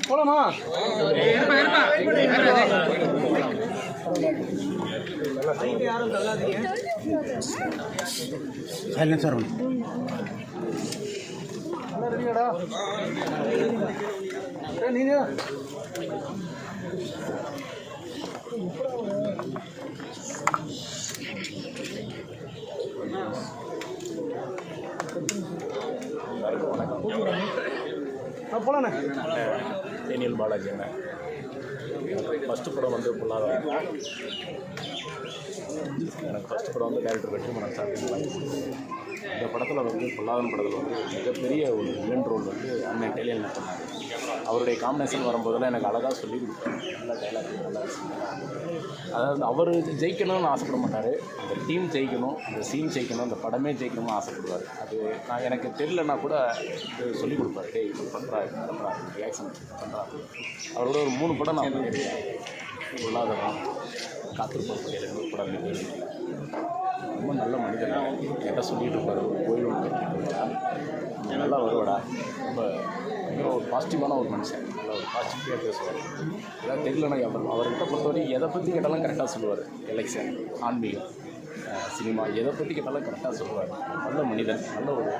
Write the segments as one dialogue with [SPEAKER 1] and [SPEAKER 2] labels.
[SPEAKER 1] போலாமா? சைலன்சர் ரெடியாடா? நீங்க போலாண்ணே.
[SPEAKER 2] டேனியல் பாலாஜி என்ன ஃபஸ்ட்டு படம் வந்து பொல்லாதவன். எனக்கு ஃபஸ்ட்டு படம் வந்து டைரக்டர் வெற்றிமாறன் சார். இந்த படத்தில் வந்து பொல்லாதவன் படத்தில் வந்து மிகப்பெரிய ஒரு வில்லன் ரோல் வந்து அண்ணன் டேனியல் பண்ணார். அவருடைய காம்பினேஷன் வரும்போதெல்லாம் எனக்கு அழகாக சொல்லி கொடுப்பாரு. நல்ல டைலாக், நல்லா அதாவது அவர் ஜெயிக்கணும்னு ஆசைப்பட மாட்டார், அந்த டீம் ஜெயிக்கணும், அந்த சீன் ஜெயிக்கணும், அந்த படமே ஜெயிக்கணும்னு ஆசைப்படுவார். அது நான் எனக்கு தெரியலன்னா கூட சொல்லிக் கொடுப்பாரு. டே இப்படி பண்ணுறா ரியாக்ஷன் பண்ணுறா. அவரோட ஒரு 3 படம் நான் பண்ணியிருக்கேன். பொல்லாதவன், காத்திருப்போம், எனக்கு படம் ரொம்ப நல்ல மனிதன். என்கிட்ட சொல்லிட்டு இருப்பார், ஒரு கோயில் ஒன்று நல்லா வருவாடா, ரொம்ப ஒரு பாசிட்டிவான ஒரு மனுஷன், நல்லா ஒரு பாசிட்டிவாக பேசுவார். எதாவது தெரியலன்னா அவர்கிட்ட பொறுத்தவரைக்கும் எதை பற்றி கேட்டாலும் கரெக்டாக சொல்லுவார். எலெக்ஷன், ஆன்மீகம், சினிமா, எதை பற்றி கேட்டாலும் கரெக்டாக சொல்லுவார். நல்ல மனிதன், நல்ல ஒரு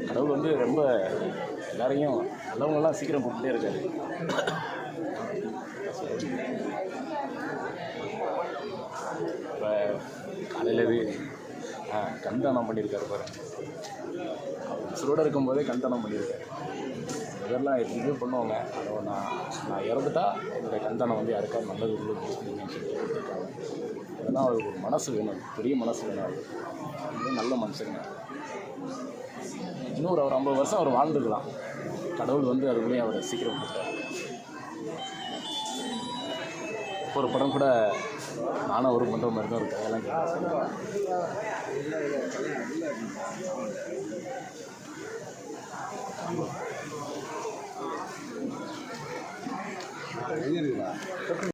[SPEAKER 2] கடவுள் வந்து ரொம்ப எல்லாரையும் நல்லவங்கெல்லாம் சீக்கிரம் கூப்பிட்டே இருக்காரு. இப்போ காலையில் கண்தானம் பண்ணியிருக்காரு பாரு. உசுரோடு இருக்கும்போதே கண்தானம் பண்ணியிருக்காரு. இதெல்லாம் எப்படியுமே பண்ணுவாங்க. அதை நான் இறந்துட்டா என்னுடைய கண்தானம் வந்து யாருக்காவது நல்லது யூஸ் பண்ணுங்கன்னு சொல்லிட்டு கொடுத்துருக்காங்க. அதெல்லாம் அவருக்கு ஒரு மனசு வேணும், பெரிய மனசு வேணும். அது நல்ல மனுஷங்க. இன்னும் ஒரு 50 வருஷம் அவர் வாழ்ந்துக்கலாம். கடவுள் வந்து அதுக்குள்ளேயும் அவரை சீக்கிரம் கொடுத்தார். ஒரு படம் கூட நானும் ஒரு பண்ணுற மாதிரி தான் ஒரு கதையெல்லாம் கேட்டேன்.